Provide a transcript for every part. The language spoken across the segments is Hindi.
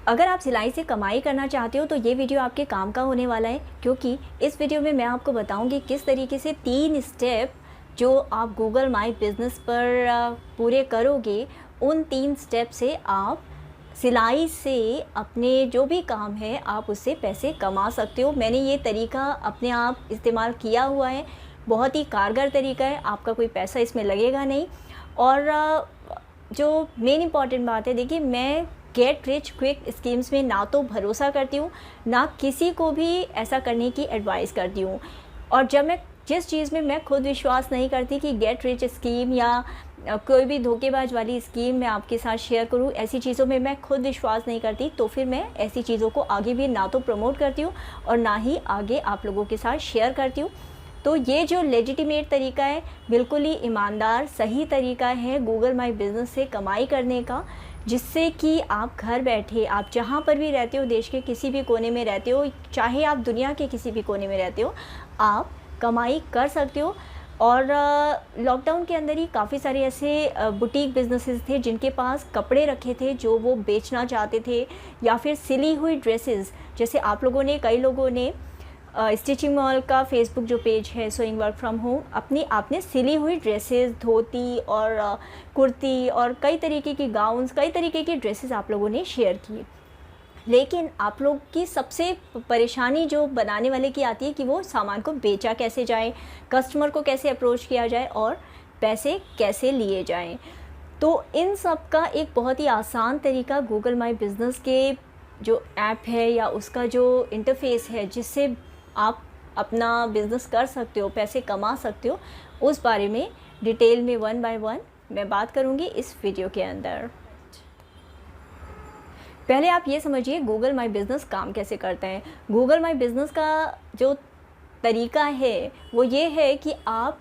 अगर आप सिलाई से कमाई करना चाहते हो तो ये वीडियो आपके काम का होने वाला है, क्योंकि इस वीडियो में मैं आपको बताऊंगी किस तरीके से 3 स्टेप जो आप गूगल माई बिज़नेस पर पूरे करोगे, उन 3 स्टेप से आप सिलाई से अपने जो भी काम है आप उससे पैसे कमा सकते हो। मैंने ये तरीका अपने आप इस्तेमाल किया हुआ है, बहुत ही कारगर तरीका है, आपका कोई पैसा इसमें लगेगा नहीं। और जो मेन इम्पॉर्टेंट बात है, देखिए मैं गेट रिच क्विक स्कीम्स में ना तो भरोसा करती हूँ, ना किसी को भी ऐसा करने की एडवाइस करती हूँ। और जिस चीज़ में मैं खुद विश्वास नहीं करती कि गेट रिच स्कीम या कोई भी धोखेबाज वाली स्कीम मैं आपके साथ शेयर करूं, ऐसी चीज़ों में मैं खुद विश्वास नहीं करती, तो फिर मैं ऐसी चीज़ों को आगे भी ना तो प्रमोट करती हूँ और ना ही आगे आप लोगों के साथ शेयर करती हूँ। तो ये जो लेजिटिमेट तरीका है, बिल्कुल ही ईमानदार सही तरीका है गूगल माई बिज़नेस से कमाई करने का, जिससे कि आप घर बैठे, आप जहाँ पर भी रहते हो, देश के किसी भी कोने में रहते हो, चाहे आप दुनिया के किसी भी कोने में रहते हो, आप कमाई कर सकते हो। और लॉकडाउन के अंदर ही काफ़ी सारे ऐसे बुटीक बिजनेसेस थे जिनके पास कपड़े रखे थे जो वो बेचना चाहते थे, या फिर सिली हुई ड्रेसेस, जैसे आप लोगों ने, कई लोगों ने स्टिचिंग मॉल का फेसबुक जो पेज है सोइंग वर्क फ्रॉम होम, अपनी आपने सिली हुई ड्रेसेस, धोती और कुर्ती और कई तरीके की गाउन्स, कई तरीके की ड्रेसेस आप लोगों ने शेयर की। लेकिन आप लोग की सबसे परेशानी जो बनाने वाले की आती है कि वो सामान को बेचा कैसे जाए, कस्टमर को कैसे अप्रोच किया जाए और पैसे कैसे लिए जाएं। तो इन सब का एक बहुत ही आसान तरीका गूगल माई बिज़नेस के जो ऐप है या उसका जो इंटरफेस है, जिससे आप अपना बिज़नेस कर सकते हो, पैसे कमा सकते हो, उस बारे में डिटेल में 1 बाय 1 मैं बात करूँगी इस वीडियो के अंदर। पहले आप ये समझिए गूगल माई बिज़नेस काम कैसे करता है। गूगल माई बिज़नेस का जो तरीका है वो ये है कि आप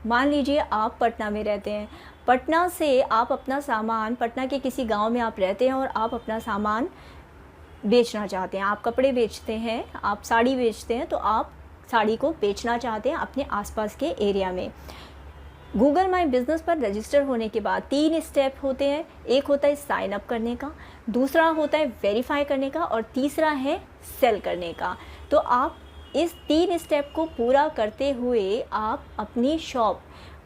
मान लीजिए आप पटना में रहते हैं, पटना से आप अपना सामान, पटना के किसी गांव में आप रहते हैं और आप अपना सामान बेचना चाहते हैं, आप कपड़े बेचते हैं, आप साड़ी बेचते हैं, तो आप साड़ी को बेचना चाहते हैं अपने आसपास के एरिया में। गूगल माई बिज़नेस पर रजिस्टर होने के बाद 3 स्टेप होते हैं। एक होता है साइन अप करने का, दूसरा होता है वेरीफाई करने का और तीसरा है सेल करने का। तो आप इस 3 स्टेप को पूरा करते हुए आप अपनी शॉप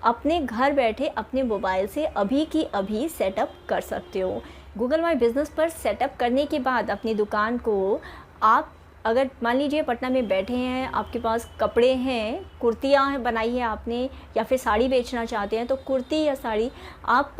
अपने घर बैठे अपने मोबाइल से अभी की अभी सेटअप कर सकते हो। गूगल माई बिज़नेस पर सेटअप करने के बाद अपनी दुकान को आप, अगर मान लीजिए पटना में बैठे हैं, आपके पास कपड़े हैं, कुर्तियाँ बनाई है आपने, या फिर साड़ी बेचना चाहते हैं, तो कुर्ती या साड़ी आप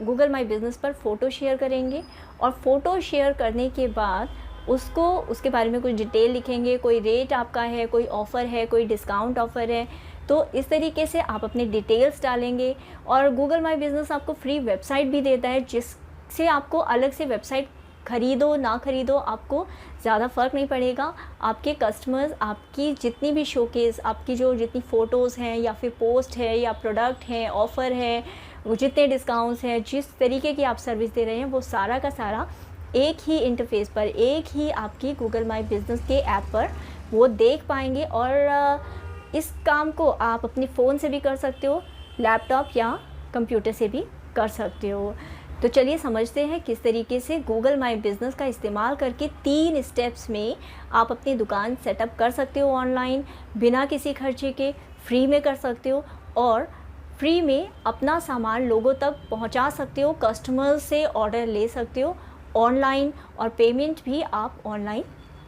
गूगल माई बिज़नेस पर फ़ोटो शेयर करेंगे और फ़ोटो शेयर करने के बाद उसके बारे में कुछ डिटेल लिखेंगे, कोई रेट आपका है, कोई ऑफ़र है, कोई डिस्काउंट ऑफ़र है, तो इस तरीके से आप अपने डिटेल्स डालेंगे। और गूगल माई बिज़नेस आपको फ्री वेबसाइट भी देता है, जिससे आपको अलग से वेबसाइट खरीदो ना खरीदो आपको ज़्यादा फ़र्क नहीं पड़ेगा। आपके कस्टमर्स आपकी जितनी भी शोकेस, आपकी जो जितनी फ़ोटोज़ हैं या फिर पोस्ट है या प्रोडक्ट हैं, ऑफ़र है, जितने डिस्काउंट्स हैं, जिस तरीके की आप सर्विस दे रहे हैं, वो सारा का सारा एक ही इंटरफेस पर, एक ही आपकी गूगल माई बिज़नेस के ऐप पर वो देख पाएंगे। और इस काम को आप अपने फ़ोन से भी कर सकते हो, लैपटॉप या कंप्यूटर से भी कर सकते हो। तो चलिए समझते हैं किस तरीके से गूगल माई बिज़नेस का इस्तेमाल करके 3 स्टेप्स में आप अपनी दुकान सेटअप कर सकते हो ऑनलाइन, बिना किसी खर्चे के, फ्री में कर सकते हो और फ्री में अपना सामान लोगों तक पहुंचा सकते हो, कस्टमर से ऑर्डर ले सकते हो ऑनलाइन और पेमेंट भी आप ऑनलाइन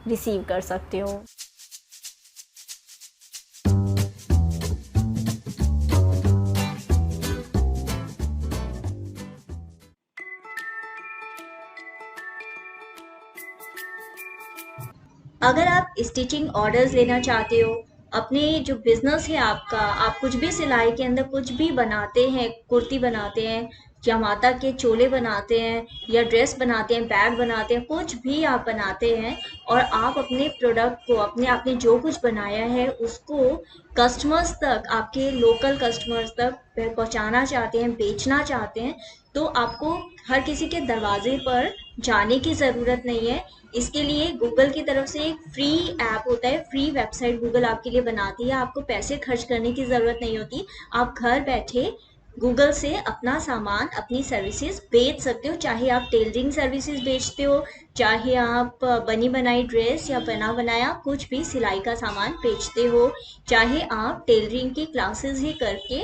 रिसीव कर सकते हो। अगर आप स्टिचिंग ऑर्डर्स लेना चाहते हो, अपने जो बिज़नेस है आपका, आप कुछ भी सिलाई के अंदर कुछ भी बनाते हैं, कुर्ती बनाते हैं या माता के चोले बनाते हैं या ड्रेस बनाते हैं, बैग बनाते हैं, कुछ भी आप बनाते हैं और आप अपने प्रोडक्ट को, अपने आपने जो कुछ बनाया है उसको कस्टमर्स तक, आपके लोकल कस्टमर्स तक पहुंचाना चाहते हैं, बेचना चाहते हैं, तो आपको हर किसी के दरवाजे पर जाने की ज़रूरत नहीं है। इसके लिए गूगल की तरफ से एक फ्री ऐप होता है, फ्री वेबसाइट गूगल आपके लिए बनाती है, आपको पैसे खर्च करने की ज़रूरत नहीं होती। आप घर बैठे गूगल से अपना सामान, अपनी सर्विसेज बेच सकते हो। चाहे आप टेलरिंग सर्विसेज बेचते हो, चाहे आप बनी बनाई ड्रेस या बना बनाया कुछ भी सिलाई का सामान बेचते हो, चाहे आप टेलरिंग की क्लासेस ही करके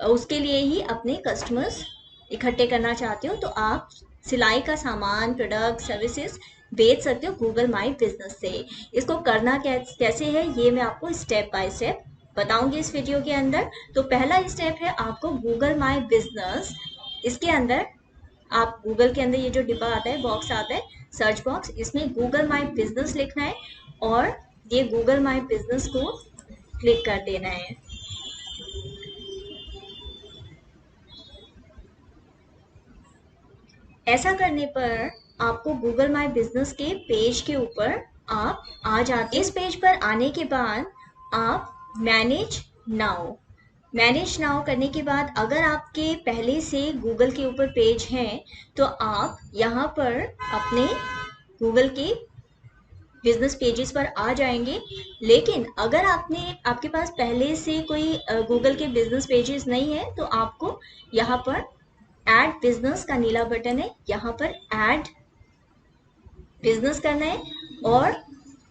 उसके लिए ही अपने कस्टमर्स इकट्ठे करना चाहते हो, तो आप सिलाई का सामान, प्रोडक्ट, सर्विसेज बेच सकते हो गूगल माई बिजनेस से। इसको करना कैसे है ये मैं आपको स्टेप बाय स्टेप बताऊंगी इस वीडियो के अंदर। तो पहला स्टेप है आपको गूगल माई बिजनेस, इसके अंदर आप गूगल के अंदर ये जो डिब्बा आता है, बॉक्स आता है, सर्च बॉक्स, इसमें गूगल माई बिजनेस लिखना है और ये गूगल माई बिजनेस को क्लिक कर देना है। ऐसा करने पर आपको गूगल माई बिजनेस के पेज के ऊपर आप आ जाते। इस पेज पर आने के बाद आप मैनेज नाउ करने के बाद अगर आपके पहले से गूगल के ऊपर पेज हैं तो आप यहाँ पर अपने गूगल के बिजनेस पेजेस पर आ जाएंगे। लेकिन अगर आपके पास पहले से कोई गूगल के बिजनेस पेजेस नहीं है तो आपको यहाँ पर ऐड बिजनेस का नीला बटन है, यहाँ पर ऐड बिजनेस करना है। और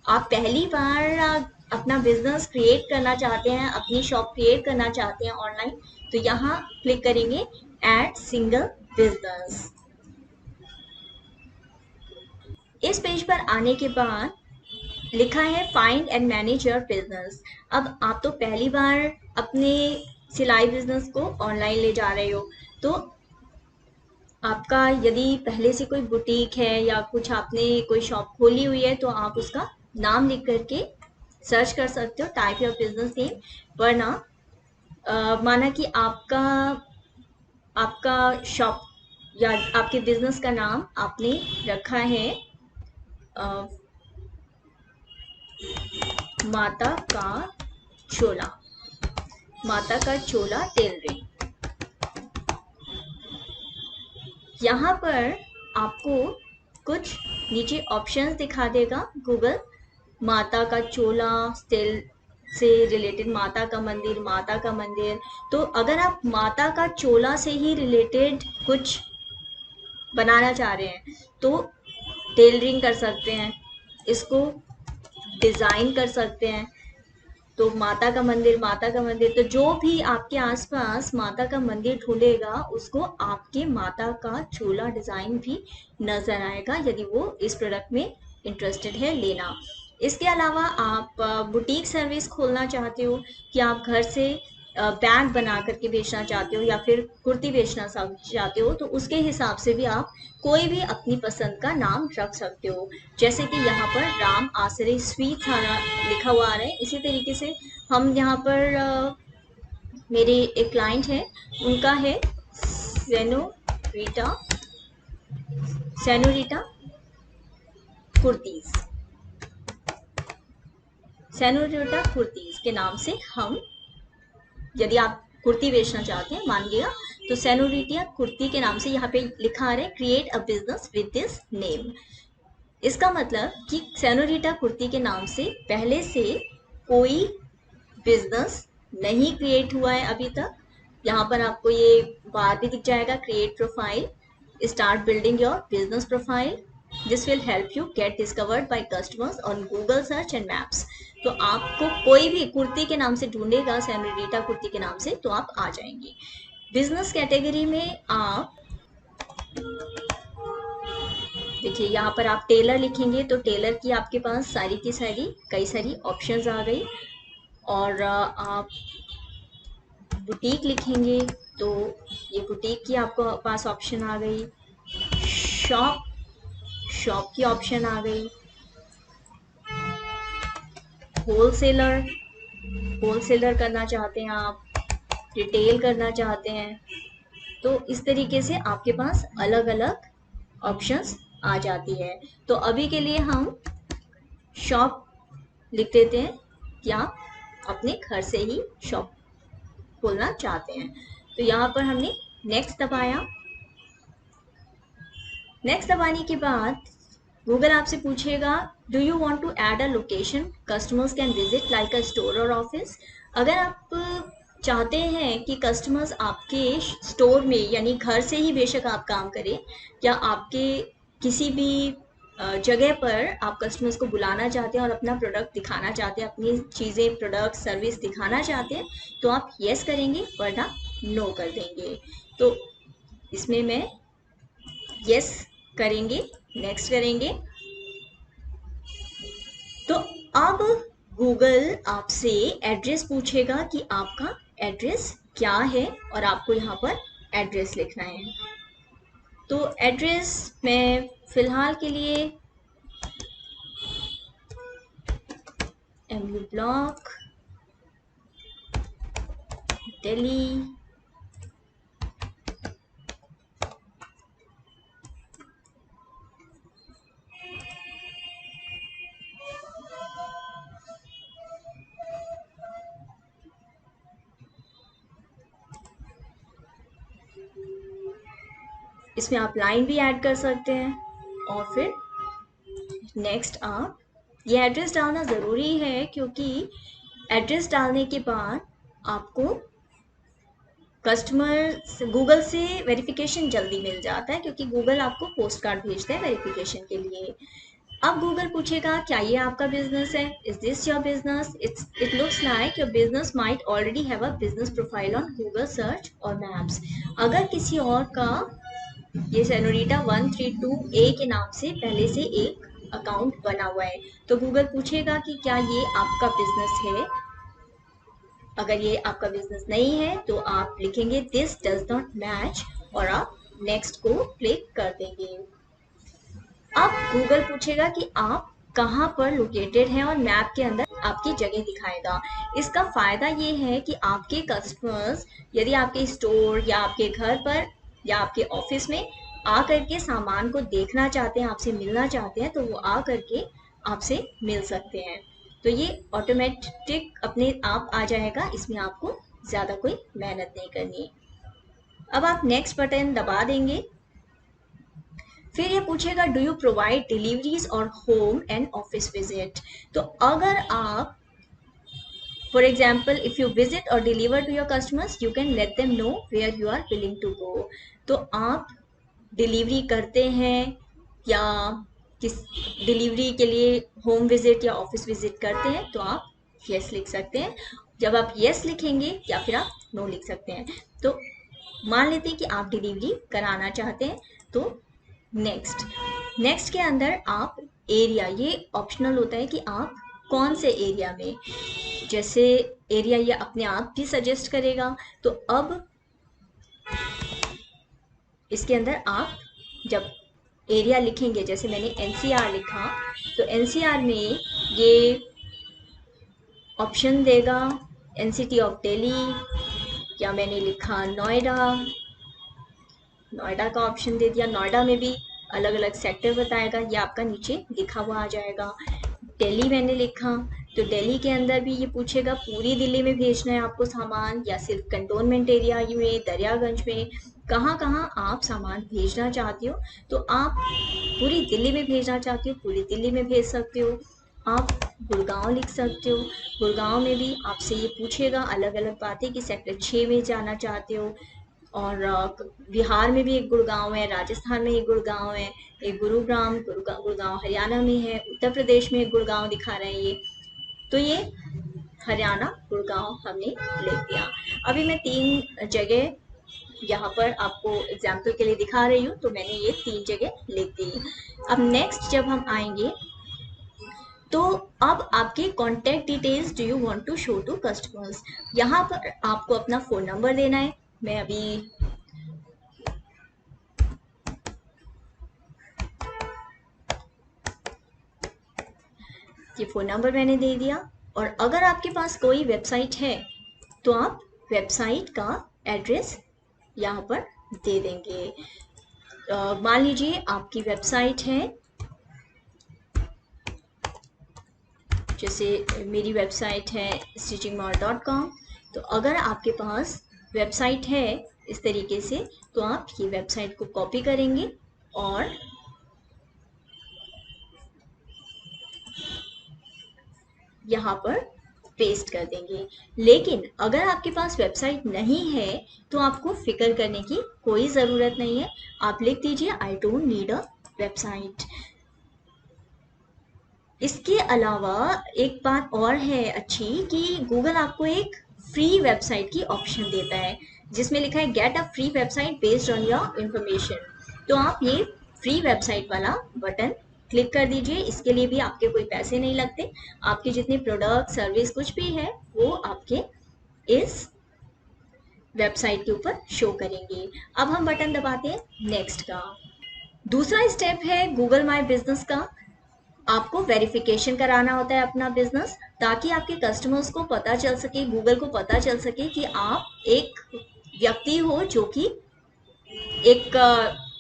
आप पहली बार अपना बिजनेस क्रिएट करना चाहते हैं, अपनी शॉप क्रिएट करना चाहते हैं ऑनलाइन, तो यहाँ क्लिक करेंगे ऐड सिंगल बिजनेस। इस पेज पर आने के बाद लिखा है find and manage your business. अब आप तो पहली बार अपने सिलाई बिजनेस को ऑनलाइन ले जा रहे हो, तो आपका यदि पहले से कोई बुटीक है या कुछ आपने कोई शॉप खोली हुई है तो आप उसका नाम लिख करके सर्च कर सकते हो, टाइप योर बिजनेस नेम। वरना माना कि आपका शॉप या आपके बिजनेस का नाम आपने रखा है माता का चोला टेलरिंग। यहाँ पर आपको कुछ नीचे ऑप्शंस दिखा देगा गूगल, माता का चोला स्टिल से रिलेटेड, माता का मंदिर। तो अगर आप माता का चोला से ही रिलेटेड कुछ बनाना चाह रहे हैं तो टेलरिंग कर सकते हैं, इसको डिज़ाइन कर सकते हैं। तो माता का मंदिर, तो जो भी आपके आसपास माता का मंदिर ढूंढेगा उसको आपके माता का चोला डिज़ाइन भी नज़र आएगा, यदि वो इस प्रोडक्ट में इंटरेस्टेड है लेना। इसके अलावा आप बुटीक सर्विस खोलना चाहते हो कि आप घर से बैग बना करके बेचना चाहते हो या फिर कुर्ती बेचना चाहते हो, तो उसके हिसाब से भी आप कोई भी अपनी पसंद का नाम रख सकते हो। जैसे कि यहाँ पर राम आसरे स्वीट लिखा हुआ आ रहा है, इसी तरीके से हम यहाँ पर मेरे एक क्लाइंट है, उनका है सेनोरिटा कुर्तीज के नाम से हम, यदि आप कुर्ती बेचना चाहते हैं मानिएगा, तो सेनोरिटा कुर्ती के नाम से यहाँ पे लिखा आ रहा है create a business with this name. इसका मतलब कि सेनोरिटा कुर्ती के नाम से पहले से कोई बिजनेस नहीं क्रिएट हुआ है अभी तक। यहाँ पर आपको ये बार भी दिख जाएगा, create profile, start building your business profile, this will help you get discovered by customers on Google search and maps. तो आपको कोई भी कुर्ती के नाम से ढूंढेगा, सेनोरिटा कुर्ती के नाम से, तो आप आ जाएंगे। बिजनेस कैटेगरी में आप देखिए यहाँ पर आप टेलर लिखेंगे तो टेलर की आपके पास सारी की सारी कई सारी ऑप्शंस आ गई। और आप बुटीक लिखेंगे तो ये बुटीक की आपको पास ऑप्शन आ गई। शॉप की ऑप्शन आ गई। होलसेलर करना चाहते हैं आप, रिटेल करना चाहते हैं, तो इस तरीके से आपके पास अलग अलग ऑप्शंस आ जाती है। तो अभी के लिए हम शॉप लिख देते हैं कि आप अपने घर से ही शॉप खोलना चाहते हैं। तो यहाँ पर हमने नेक्स्ट दबाया। नेक्स्ट दबाने के बाद गूगल आपसे पूछेगा do you want to add a location customers can visit like a store और ऑफिस। अगर आप चाहते हैं कि कस्टमर्स आपके स्टोर में, यानी घर से ही बेशक आप काम करें या आपके किसी भी जगह पर आप कस्टमर्स को बुलाना चाहते हैं और अपना प्रोडक्ट दिखाना चाहते हैं, अपनी चीज़ें, प्रोडक्ट, सर्विस दिखाना चाहते हैं, तो आप यस करेंगे, वरना नो कर देंगे। तो इसमें मैं यस करेंगे, नेक्स्ट करेंगे। तो अब गूगल आपसे एड्रेस पूछेगा कि आपका एड्रेस क्या है और आपको यहाँ पर एड्रेस लिखना है। तो एड्रेस मैं फिलहाल के लिए एमयू ब्लॉक, दिल्ली, इसमें आप लाइन भी ऐड कर सकते हैं और फिर नेक्स्ट आप ये एड्रेस डालना ज़रूरी है, क्योंकि एड्रेस डालने के बाद आपको कस्टमर गूगल से वेरिफिकेशन जल्दी मिल जाता है, क्योंकि गूगल आपको पोस्ट कार्ड भेजता है वेरिफिकेशन के लिए। अब गूगल पूछेगा क्या ये आपका बिजनेस है, is this your business, it looks like your business might already have a business profile on Google search और मैप्स। अगर किसी और का ये सेनोरिटा 132 ए के नाम से पहले से एक अकाउंट बना हुआ है, तो गूगल पूछेगा कि क्या ये आपका बिजनेस है। अगर ये आपका बिजनेस नहीं है तो आप लिखेंगे दिस डज नॉट मैच और आप नेक्स्ट को क्लिक कर देंगे। अब गूगल पूछेगा कि आप कहाँ पर लोकेटेड हैं और मैप के अंदर आपकी जगह दिखाएगा। इसका फायदा ये है कि आपके कस्टमर्स यदि आपके स्टोर या आपके घर पर या आपके ऑफिस में आ करके सामान को देखना चाहते हैं, आपसे मिलना चाहते हैं, तो वो आ करके आपसे मिल सकते हैं। तो ये ऑटोमेटिक अपने आप आ जाएगा, इसमें आपको ज़्यादा कोई मेहनत नहीं करनी है। अब आप नेक्स्ट बटन दबा देंगे। फिर ये पूछेगा डू यू प्रोवाइड डिलीवरीज और होम एंड ऑफिस विजिट। तो अगर आप for example if you visit और deliver to your customers you can let them know where you are willing to go. तो आप डिलीवरी करते हैं या किस डिलीवरी के लिए होम विजिट या ऑफिस विजिट करते हैं, तो आप यस लिख सकते हैं। जब आप यस लिखेंगे या फिर आप नो लिख सकते हैं। तो मान लेते हैं कि आप डिलीवरी कराना चाहते हैं, तो नेक्स्ट के अंदर आप एरिया, ये ऑप्शनल होता है कि आप कौन से एरिया में, जैसे एरिया ये अपने आप भी सजेस्ट करेगा। तो अब इसके अंदर आप जब एरिया लिखेंगे, जैसे मैंने एनसीआर लिखा, तो एनसीआर में ये ऑप्शन देगा एनसीटी ऑफ दिल्ली, या मैंने लिखा नोएडा, नोएडा का ऑप्शन दे दिया। नोएडा में भी अलग अलग सेक्टर बताएगा, ये आपका नीचे लिखा हुआ आ जाएगा। दिल्ली मैंने लिखा, तो दिल्ली के अंदर भी ये पूछेगा पूरी दिल्ली में भेजना है आपको सामान या सिर्फ कंटोनमेंट एरिया में, दरियागंज में, कहाँ कहाँ आप सामान भेजना चाहते हो। तो आप पूरी दिल्ली में भेजना चाहते हो, पूरी दिल्ली में भेज सकते हो। आप गुड़गांव लिख सकते हो, गुड़गांव में भी आपसे ये पूछेगा अलग अलग बातें कि सेक्टर 6 में जाना चाहते हो। और बिहार में भी एक गुड़गांव है, राजस्थान में एक गुड़गांव है, एक गुरुग्राम, गुड़गांव हरियाणा में है, उत्तर प्रदेश में एक गुड़गांव दिखा रहे हैं ये। तो ये हरियाणा गुड़गांव हमने लिख दिया। अभी मैं 3 जगह यहाँ पर आपको एग्जाम्पल के लिए दिखा रही हूँ, तो मैंने ये 3 जगह लिख दी। अब नेक्स्ट जब हम आएंगे, तो अब आपके contact details do you want to show to customers. यहाँ पर आपको अपना फ़ोन नंबर देना है। मैं अभी ये फ़ोन नंबर मैंने दे दिया। और अगर आपके पास कोई वेबसाइट है तो आप वेबसाइट का एड्रेस यहाँ पर दे देंगे। मान लीजिए आपकी वेबसाइट है, जैसे मेरी वेबसाइट है stitchingmall.com। तो अगर आपके पास वेबसाइट है इस तरीके से, तो आप ये वेबसाइट को कॉपी करेंगे और यहाँ पर पेस्ट कर देंगे। लेकिन अगर आपके पास वेबसाइट नहीं है तो आपको फिक्र करने की कोई ज़रूरत नहीं है। आप लिख दीजिए I don't need a website. इसके अलावा एक बात और है अच्छी कि गूगल आपको एक फ्री वेबसाइट की ऑप्शन देता है जिसमें लिखा है get a free website based on your information. तो आप ये फ्री वेबसाइट वाला बटन क्लिक कर दीजिए। इसके लिए भी आपके कोई पैसे नहीं लगते। आपके जितने प्रोडक्ट सर्विस कुछ भी है वो आपके इस वेबसाइट के ऊपर शो करेंगे। अब हम बटन दबाते हैं नेक्स्ट का। दूसरा स्टेप है गूगल माई बिजनेस का। आपको वेरिफिकेशन कराना होता है अपना बिजनेस, ताकि आपके कस्टमर्स को पता चल सके, गूगल को पता चल सके कि आप एक व्यक्ति हो जो कि एक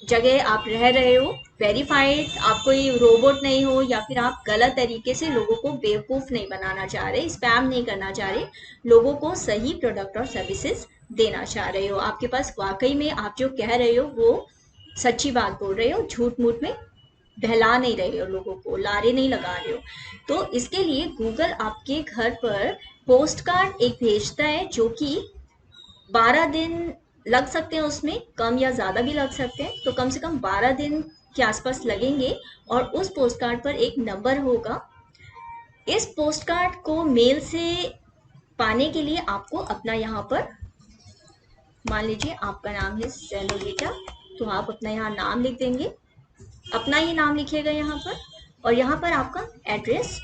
जगह आप रह रहे हो, वेरीफाइड, आप कोई रोबोट नहीं हो या फिर आप गलत तरीके से लोगों को बेवकूफ़ नहीं बनाना चाह रहे, स्पैम नहीं करना चाह रहे, लोगों को सही प्रोडक्ट और सर्विसेज देना चाह रहे हो। आपके पास वाकई में आप जो कह रहे हो वो सच्ची बात बोल रहे हो, झूठ मूठ में बहला नहीं रहे हो, लोगों को लारे नहीं लगा रहे हो। तो इसके लिए गूगल आपके घर पर पोस्ट कार्ड एक भेजता है जो कि 12 दिन लग सकते हैं, उसमें कम या ज़्यादा भी लग सकते हैं, तो कम से कम 12 दिन के आसपास लगेंगे। और उस पोस्ट कार्ड पर एक नंबर होगा। इस पोस्ट कार्ड को मेल से पाने के लिए आपको अपना यहाँ पर, मान लीजिए आपका नाम है सेनोरिटा, तो आप अपना यहाँ नाम लिख देंगे, अपना ही नाम लिखिएगा यहाँ पर, और यहाँ पर आपका एड्रेस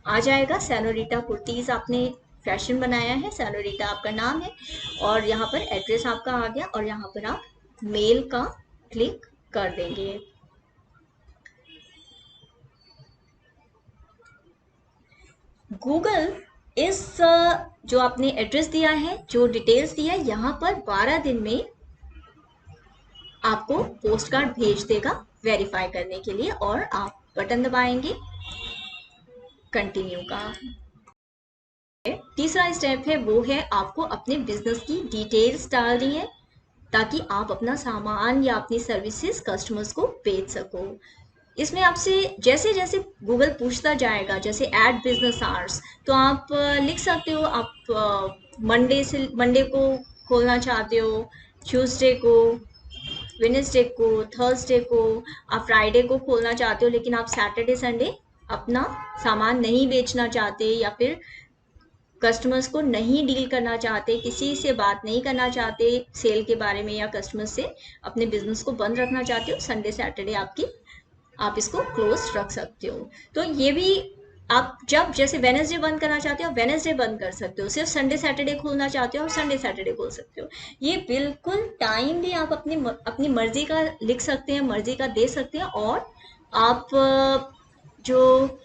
आ जाएगा। सेनोरिटा कुर्तीज़ आपने फैशन बनाया है, सेनोरिटा आपका नाम है, और यहाँ पर एड्रेस आपका आ गया, और यहाँ पर आप मेल का क्लिक कर देंगे। गूगल इस जो आपने एड्रेस दिया है, जो डिटेल्स दिया है, यहाँ पर 12 दिन में आपको पोस्ट कार्ड भेज देगा वेरीफाई करने के लिए, और आप बटन दबाएंगे कंटिन्यू का। तीसरा स्टेप है वो है आपको अपने बिजनेस की डिटेल्स डालनी है ताकि आप अपना सामान या अपनी सर्विसेज कस्टमर्स को बेच सको। इसमें आपसे जैसे जैसे गूगल पूछता जाएगा, जैसे ऐड बिजनेस आवर्स, तो आप लिख सकते हो आप मंडे को खोलना चाहते हो, ट्यूसडे को, वेडनेसडे को, थर्सडे को, आप फ्राइडे को खोलना चाहते हो, लेकिन आप सैटरडे संडे अपना सामान नहीं बेचना चाहते या फिर कस्टमर्स को नहीं डील करना चाहते, किसी से बात नहीं करना चाहते सेल के बारे में, या कस्टमर से अपने बिजनेस को बंद रखना चाहते हो, संडे सैटरडे आप इसको क्लोज रख सकते हो। तो ये भी आप जब जैसे वेडनेसडे बंद करना चाहते हो वेडनेसडे बंद कर सकते हो, सिर्फ संडे सैटरडे खोलना चाहते हो और संडे सैटरडे खोल सकते हो। ये बिल्कुल टाइम भी आप अपनी मर्जी का लिख सकते हैं, मर्जी का दे सकते हैं, और आप जो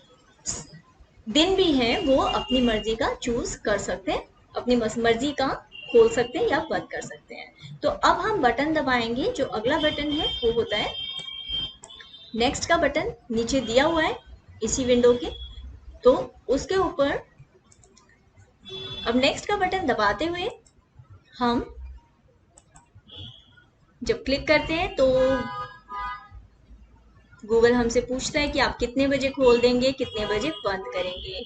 दिन भी है वो अपनी मर्जी का चूज कर सकते हैं, अपनी मर्जी का खोल सकते हैं या बंद कर सकते हैं। तो अब हम बटन दबाएंगे, जो अगला बटन है वो होता है नेक्स्ट का बटन, नीचे दिया हुआ है इसी विंडो के। तो उसके ऊपर अब नेक्स्ट का बटन दबाते हुए हम जब क्लिक करते हैं तो गूगल हमसे पूछता है कि आप कितने बजे खोल देंगे, कितने बजे बंद करेंगे।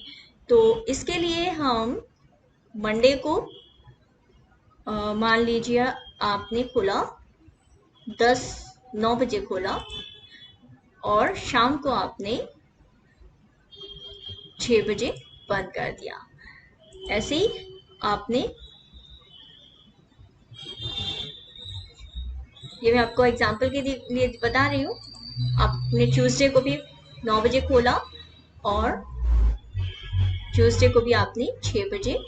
तो इसके लिए हम मंडे को मान लीजिए आपने खोला 9 बजे खोला और शाम को आपने 6 बजे बंद कर दिया। ऐसे ही आपने, ये मैं आपको एग्जांपल के लिए बता रही हूँ, आपने ट्यूसडे को भी 9 बजे खोला और ट्यूसडे को भी आपने 6 बजे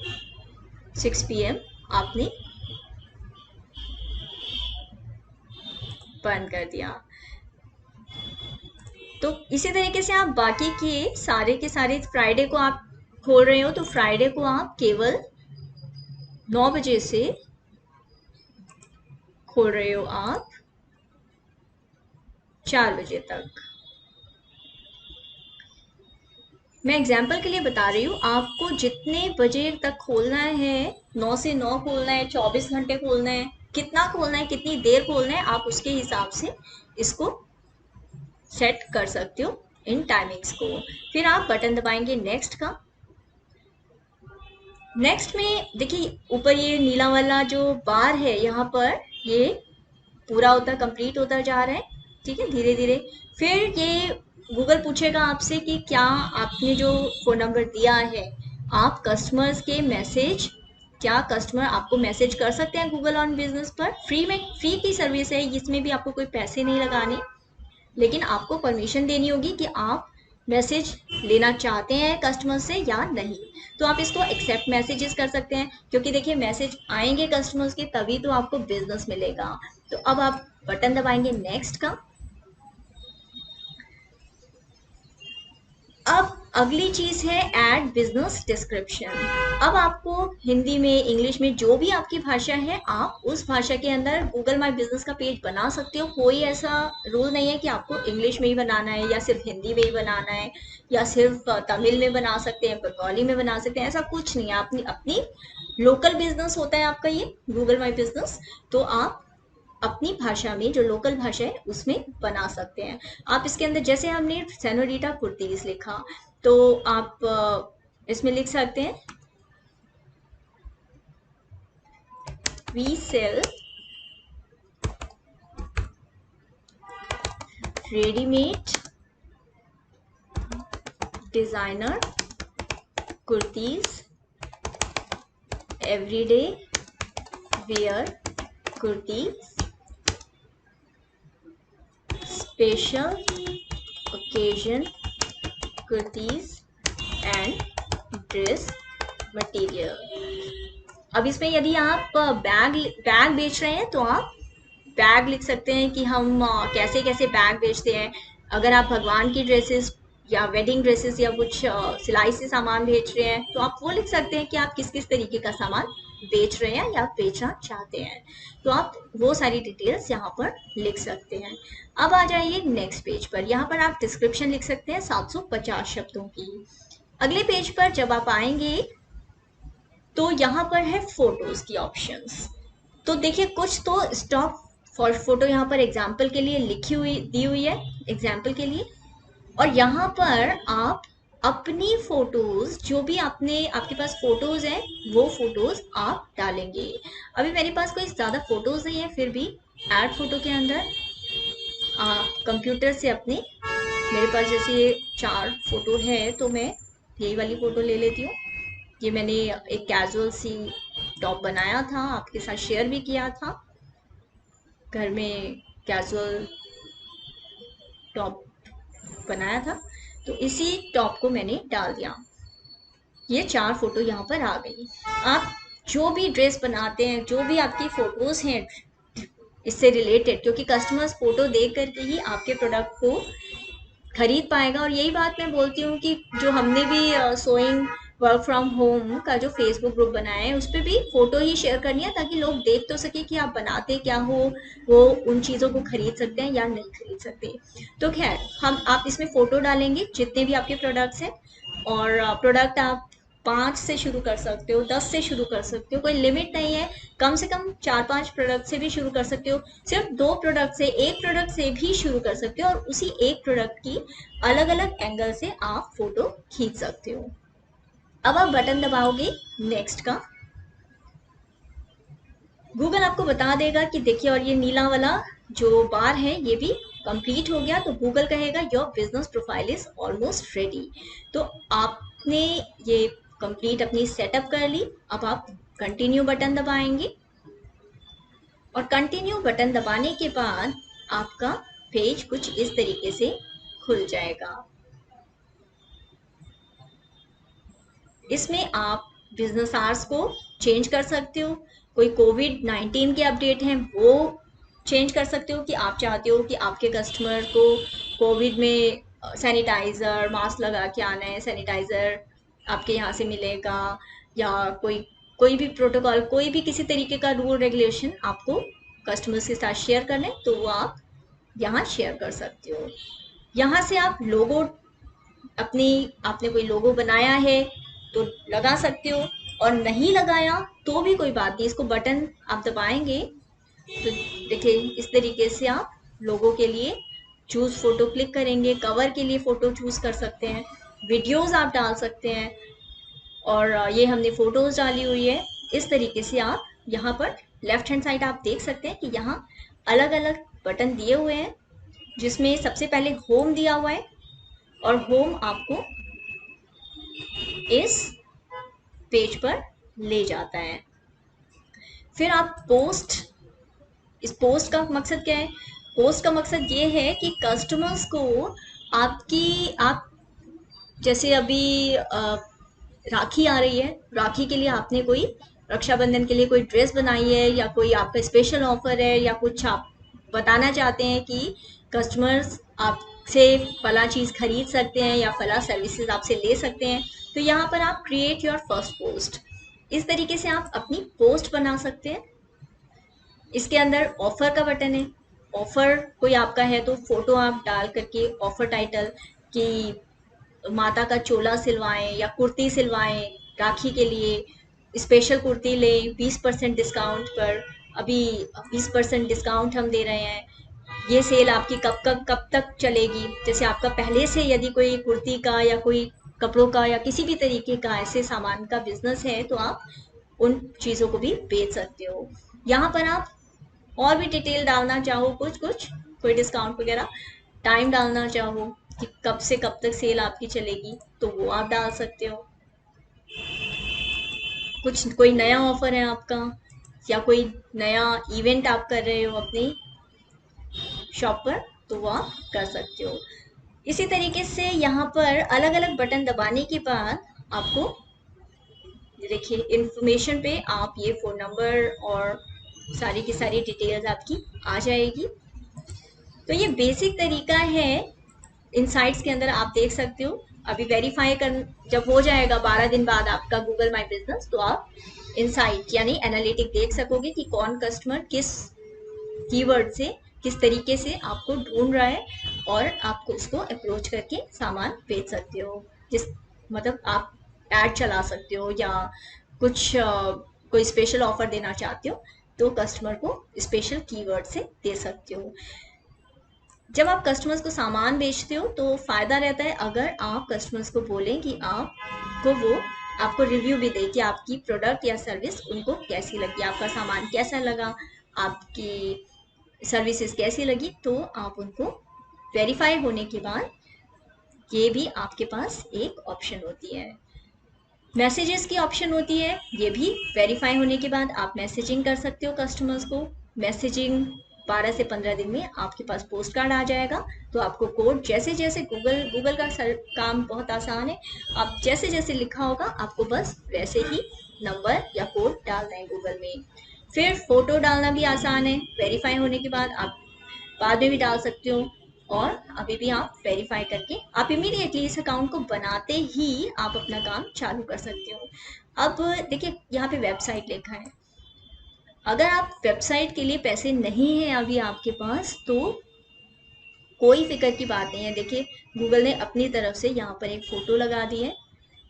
6 PM आपने बंद कर दिया। तो इसी तरीके से आप बाकी के सारे फ्राइडे को आप खोल रहे हो तो फ्राइडे को आप केवल 9 बजे से खोल रहे हो आप 4 बजे तक। मैं एग्जाम्पल के लिए बता रही हूँ, आपको जितने बजे तक खोलना है, 9 से 9 खोलना है, 24 घंटे खोलना है, कितना खोलना है, कितनी देर खोलना है, आप उसके हिसाब से इसको सेट कर सकते हो इन टाइमिंग्स को। फिर आप बटन दबाएंगे नेक्स्ट का। नेक्स्ट में देखिए ऊपर ये नीला वाला जो बार है यहाँ पर, ये पूरा होता कंप्लीट होता जा रहा है, ठीक है, धीरे धीरे। फिर ये गूगल पूछेगा आपसे कि क्या आपने जो फ़ोन नंबर दिया है, आप कस्टमर्स के मैसेज, क्या कस्टमर आपको मैसेज कर सकते हैं गूगल ऑन बिजनेस पर? फ्री में, फ्री की सर्विस है, इसमें भी आपको कोई पैसे नहीं लगाने, लेकिन आपको परमिशन देनी होगी कि आप मैसेज लेना चाहते हैं कस्टमर से या नहीं। तो आप इसको एक्सेप्ट मैसेजेस कर सकते हैं, क्योंकि देखिए मैसेज आएंगे कस्टमर्स के तभी तो आपको बिजनेस मिलेगा। तो अब आप बटन दबाएंगे नेक्स्ट का। अब अगली चीज है ऐड बिजनेस डिस्क्रिप्शन। अब आपको हिंदी में, इंग्लिश में, जो भी आपकी भाषा है, आप उस भाषा के अंदर गूगल माई बिजनेस का पेज बना सकते हो। कोई ऐसा रूल नहीं है कि आपको इंग्लिश में ही बनाना है या सिर्फ हिंदी में ही बनाना है या सिर्फ तमिल में बना सकते हैं, बंगाली में बना सकते हैं, ऐसा कुछ नहीं है। अपनी अपनी लोकल बिजनेस होता है आपका ये गूगल माई बिजनेस, तो आप अपनी भाषा में, जो लोकल भाषा है उसमें बना सकते हैं। आप इसके अंदर जैसे हमने सेनोरिटा कुर्तीज लिखा, तो आप इसमें लिख सकते हैं we sell readymade designer kurtis everyday wear kurtis special occasion kurtis and dress material. अब इसमें यदि आप बैग बैग बेच रहे हैं तो आप बैग लिख सकते हैं कि हम कैसे कैसे बैग बेचते हैं। अगर आप भगवान की ड्रेसेस या वेडिंग ड्रेसेस या कुछ सिलाई से सामान बेच रहे हैं तो आप वो लिख सकते हैं कि आप किस किस तरीके का सामान बेच रहे हैं या बेचना चाहते हैं। तो आप वो सारी डिटेल्स यहाँ पर लिख सकते हैं। अब आ जाइए नेक्स्ट पेज पर। यहाँ पर आप डिस्क्रिप्शन लिख सकते हैं 750 शब्दों की। अगले पेज पर जब आप आएंगे तो यहाँ पर है फोटोज की ऑप्शंस। तो देखिए कुछ तो स्टॉक फॉर फोटो यहाँ पर एग्जाम्पल के लिए लिखी हुई दी हुई है, एग्जाम्पल के लिए। और यहाँ पर आप अपनी फोटोज, जो भी आपने, आपके पास फोटोज हैं, वो फोटोज आप डालेंगे। अभी मेरे पास कोई ज्यादा फोटोज नहीं है, फिर भी ऐड फोटो के अंदर आप कंप्यूटर से अपनी, मेरे पास जैसे ये 4 फोटो है तो मैं यही वाली फोटो ले लेती हूँ। ये मैंने एक कैजुअल सी टॉप बनाया था, आपके साथ शेयर भी किया था, घर में कैजुअल टॉप बनाया था, तो इसी टॉप को मैंने डाल दिया। ये 4 फोटो यहाँ पर आ गई। आप जो भी ड्रेस बनाते हैं, जो भी आपकी फोटोज हैं इससे रिलेटेड, क्योंकि कस्टमर्स फोटो देख करके ही आपके प्रोडक्ट को खरीद पाएगा। और यही बात मैं बोलती हूँ कि जो हमने भी सोइंग वर्क फ्रॉम होम का जो फेसबुक ग्रुप बनाया है, उस पर भी फोटो ही शेयर करनी है ताकि लोग देख तो सके कि आप बनाते क्या हो, वो उन चीज़ों को खरीद सकते हैं या नहीं खरीद सकते। तो खैर, हम आप इसमें फोटो डालेंगे जितने भी आपके प्रोडक्ट्स हैं। और प्रोडक्ट आप 5 से शुरू कर सकते हो, 10 से शुरू कर सकते हो, कोई लिमिट नहीं है। कम से कम 4-5 प्रोडक्ट से भी शुरू कर सकते हो, सिर्फ 2 प्रोडक्ट से, 1 प्रोडक्ट से भी शुरू कर सकते हो, और उसी एक प्रोडक्ट की अलग अलग एंगल से आप फोटो खींच सकते हो। अब आप बटन दबाओगे नेक्स्ट का, गूगल आपको बता देगा कि देखिए, और ये नीला वाला जो बार है ये भी कंप्लीट हो गया, तो गूगल कहेगा your business profile is almost ready. तो आपने ये कंप्लीट अपनी सेटअप कर ली। अब आप कंटिन्यू बटन दबाएंगे, और कंटिन्यू बटन दबाने के बाद आपका पेज कुछ इस तरीके से खुल जाएगा। इसमें आप बिजनेस आवर्स को चेंज कर सकते हो, कोई कोविड-19 के अपडेट हैं वो चेंज कर सकते हो कि आप चाहते हो कि आपके कस्टमर को कोविड में सैनिटाइज़र, मास्क लगा के आना है, सैनिटाइज़र आपके यहाँ से मिलेगा, या कोई कोई भी प्रोटोकॉल, कोई भी किसी तरीके का रूल रेगुलेशन आपको कस्टमर्स के साथ शेयर करना है तो वो आप यहाँ शेयर कर सकते हो। यहाँ से आप लोगो, अपनी, आपने कोई लोगो बनाया है तो लगा सकते हो, और नहीं लगाया तो भी कोई बात नहीं, इसको बटन आप दबाएंगे तो देखिए इस तरीके से आप लोगों के लिए चूज फोटो क्लिक करेंगे, कवर के लिए फोटो चूज कर सकते हैं, वीडियोस आप डाल सकते हैं। और ये हमने फ़ोटोज़ डाली हुई है। इस तरीके से आप यहाँ पर लेफ्ट हैंड साइड आप देख सकते हैं कि यहाँ अलग अलग बटन दिए हुए हैं, जिसमें सबसे पहले होम दिया हुआ है, और होम आपको इस पेज पर ले जाता है। फिर आप पोस्ट, इस पोस्ट का मकसद क्या है? पोस्ट का मकसद ये है कि कस्टमर्स को आप जैसे अभी राखी आ रही है, राखी के लिए आपने कोई, रक्षाबंधन के लिए कोई ड्रेस बनाई है, या कोई आपका स्पेशल ऑफर है, या कुछ आप बताना चाहते हैं कि कस्टमर्स आपसे फला चीज़ खरीद सकते हैं या फला सर्विसेज आपसे ले सकते हैं, तो यहाँ पर आप क्रिएट योर फर्स्ट पोस्ट, इस तरीके से आप अपनी पोस्ट बना सकते हैं। इसके अंदर ऑफर का बटन है, ऑफर कोई आपका है तो फोटो आप डाल करके ऑफर टाइटल कि माता का चोला सिलवाएं या कुर्ती सिलवाएं, राखी के लिए स्पेशल कुर्ती लें 20% डिस्काउंट पर, अभी 20% डिस्काउंट हम दे रहे हैं, ये सेल आपकी कब तक चलेगी। जैसे आपका पहले से यदि कोई कुर्ती का या कोई कपड़ों का या किसी भी तरीके का ऐसे सामान का बिजनेस है, तो आप उन चीज़ों को भी बेच सकते हो। यहाँ पर आप और भी डिटेल डालना चाहो, कुछ कुछ कोई डिस्काउंट वगैरह, टाइम डालना चाहो कि कब से कब तक सेल आपकी चलेगी, तो वो आप डाल सकते हो। कुछ कोई नया ऑफर है आपका, या कोई नया इवेंट आप कर रहे हो अपनी शॉप पर, तो वो आप कर सकते हो। इसी तरीके से यहाँ पर अलग अलग बटन दबाने के बाद आपको देखिए इन्फॉर्मेशन पे आप ये फ़ोन नंबर और सारी की सारी डिटेल्स आपकी आ जाएगी। तो ये बेसिक तरीका है। इनसाइट्स के अंदर आप देख सकते हो, अभी वेरीफाई कर जब हो जाएगा 12 दिन बाद आपका गूगल माई बिजनेस, तो आप इनसाइट यानी एनालिटिक देख सकोगे कि कौन कस्टमर किस कीवर्ड से किस तरीके से आपको ढूंढ रहा है, और आपको उसको अप्रोच करके सामान बेच सकते हो। जिस मतलब आप ऐड चला सकते हो, या कुछ कोई स्पेशल ऑफर देना चाहते हो, तो कस्टमर को स्पेशल कीवर्ड से दे सकते हो। जब आप कस्टमर्स को सामान बेचते हो तो फ़ायदा रहता है अगर आप कस्टमर्स को बोलें कि आपको वो आपको रिव्यू भी दे कि आपकी प्रोडक्ट या सर्विस उनको कैसी लगी, आपका सामान कैसा लगा, आपकी सर्विसेज कैसी लगी। तो आप उनको वेरीफाई होने के बाद ये भी आपके पास एक ऑप्शन होती है, मैसेजेस की ऑप्शन होती है। ये भी वेरीफाई होने के बाद आप मैसेजिंग कर सकते हो कस्टमर्स को। मैसेजिंग 12 से 15 दिन में आपके पास पोस्ट कार्ड आ जाएगा। तो आपको कोड जैसे जैसे गूगल का काम बहुत आसान है, आप जैसे जैसे लिखा होगा आपको बस वैसे ही नंबर या कोड डालना है गूगल में। फिर फोटो डालना भी आसान है, वेरीफाई होने के बाद आप बाद में भी डाल सकते हो, और अभी भी आप वेरीफाई करके आप इमीडिएटली इस अकाउंट को बनाते ही आप अपना काम चालू कर सकते हो। अब देखिए यहाँ पे वेबसाइट लिखा है, अगर आप वेबसाइट के लिए पैसे नहीं हैं अभी आपके पास, तो कोई फिक्र की बात नहीं है। देखिए गूगल ने अपनी तरफ से यहाँ पर एक फ़ोटो लगा दी है,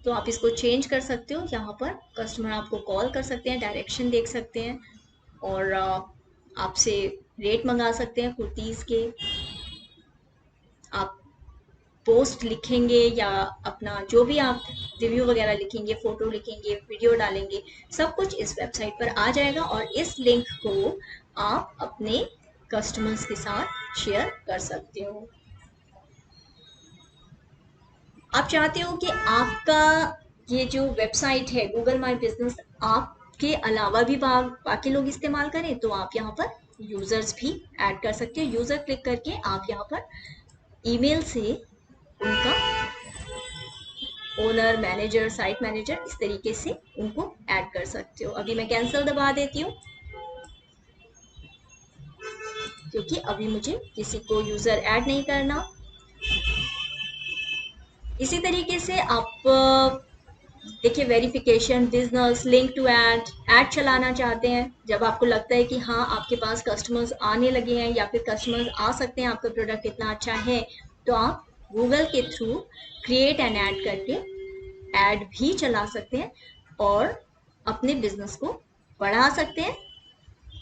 तो आप इसको चेंज कर सकते हो। यहाँ पर कस्टमर आपको कॉल कर सकते हैं, डायरेक्शन देख सकते हैं, और आपसे रेट मंगा सकते हैं कुर्तीज़ के। आप पोस्ट लिखेंगे या अपना जो भी आप रिव्यू वगैरह लिखेंगे, फ़ोटो लिखेंगे, वीडियो डालेंगे, सब कुछ इस वेबसाइट पर आ जाएगा, और इस लिंक को आप अपने कस्टमर्स के साथ शेयर कर सकते हो। आप चाहते हो कि आपका ये जो वेबसाइट है गूगल माई बिजनेस आपके अलावा भी बाकी लोग इस्तेमाल करें, तो आप यहाँ पर यूज़र्स भी ऐड कर सकते हो। यूज़र क्लिक करके आप यहाँ पर ईमेल से उनका ओनर, मैनेजर, साइट मैनेजर, इस तरीके से उनको ऐड कर सकते हो। अभी मैं कैंसिल दबा देती हूँ, क्योंकि अभी मुझे किसी को यूज़र ऐड नहीं करना। इसी तरीके से आप देखिए verification, business, link to add चलाना चाहते हैं। जब आपको लगता है कि हाँ आपके पास कस्टमर्स आने लगे हैं या फिर कस्टमर्स आ सकते हैं, आपका प्रोडक्ट इतना अच्छा है, तो आप गूगल के थ्रू क्रिएट एन ऐड करके ऐड भी चला सकते हैं, और अपने बिजनेस को बढ़ा सकते हैं,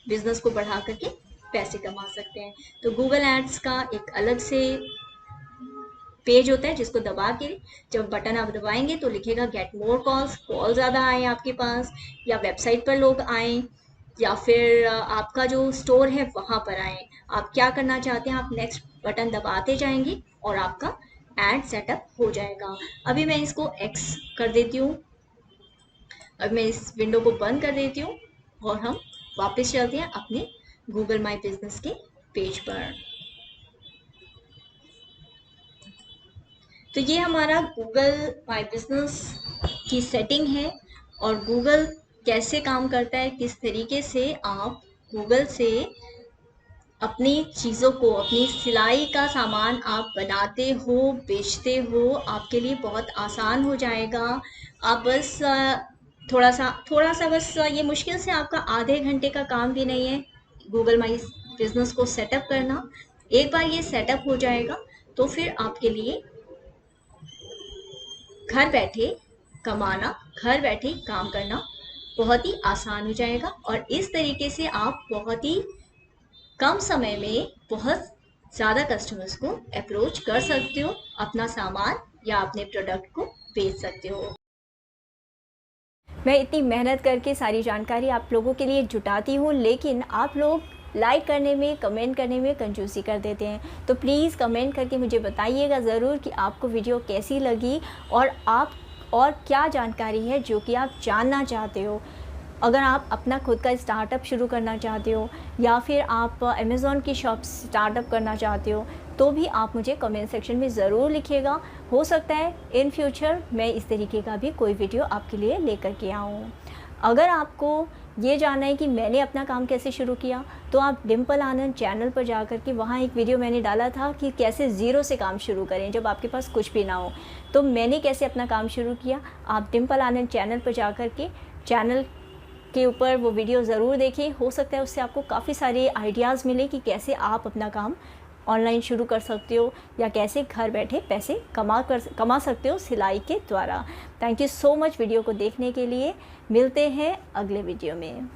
बिजनेस को बढ़ा करके पैसे कमा सकते हैं। तो गूगल एड्स का एक अलग से पेज होता है जिसको दबा के जब बटन आप दबाएंगे तो लिखेगा गेट मोर कॉल्स, कॉल ज़्यादा आए आपके पास, या वेबसाइट पर लोग आएँ, या फिर आपका जो स्टोर है वहाँ पर आएँ। आप क्या करना चाहते हैं, आप नेक्स्ट बटन दबाते जाएंगे और आपका एड सेटअप हो जाएगा। अभी मैं इसको एक्स कर देती हूँ, अब मैं इस विंडो को बंद कर देती हूँ और हम वापस चलते हैं अपने गूगल माई बिजनेस के पेज पर। तो ये हमारा गूगल माई बिजनेस की सेटिंग है और गूगल कैसे काम करता है, किस तरीके से आप गूगल से अपनी चीज़ों को, अपनी सिलाई का सामान आप बनाते हो, बेचते हो, आपके लिए बहुत आसान हो जाएगा। आप बस थोड़ा सा बस ये मुश्किल से आपका आधे घंटे का काम भी नहीं है गूगल माई बिजनेस को सेटअप करना। एक बार ये सेटअप हो जाएगा तो फिर आपके लिए घर बैठे कमाना, घर बैठे काम करना बहुत ही आसान हो जाएगा और इस तरीके से आप बहुत ही कम समय में बहुत ज़्यादा कस्टमर्स को अप्रोच कर सकते हो, अपना सामान या अपने प्रोडक्ट को बेच सकते हो। मैं इतनी मेहनत करके सारी जानकारी आप लोगों के लिए जुटाती हूँ, लेकिन आप लोग लाइक करने में, कमेंट करने में कंजूसी कर देते हैं। तो प्लीज़ कमेंट करके मुझे बताइएगा ज़रूर कि आपको वीडियो कैसी लगी और आप और क्या जानकारी है जो कि आप जानना चाहते हो। अगर आप अपना खुद का स्टार्टअप शुरू करना चाहते हो या फिर आप अमेज़ॉन की शॉप स्टार्टअप करना चाहते हो तो भी आप मुझे कमेंट सेक्शन में ज़रूर लिखिएगा। हो सकता है इन फ्यूचर मैं इस तरीके का भी कोई वीडियो आपके लिए लेकर के आऊँ। अगर आपको ये जानना है कि मैंने अपना काम कैसे शुरू किया तो आप डिम्पल आनंद चैनल पर जा कर के वहाँ एक वीडियो मैंने डाला था कि कैसे ज़ीरो से काम शुरू करें जब आपके पास कुछ भी ना हो। तो मैंने कैसे अपना काम शुरू किया, आप डिम्पल आनंद चैनल पर जा कर के चैनल के ऊपर वो वीडियो ज़रूर देखें। हो सकता है उससे आपको काफ़ी सारे आइडियाज़ मिले कि कैसे आप अपना काम ऑनलाइन शुरू कर सकते हो या कैसे घर बैठे पैसे कमा सकते हो सिलाई के द्वारा। Thank you so much video को देखने के लिए। मिलते हैं अगले वीडियो में।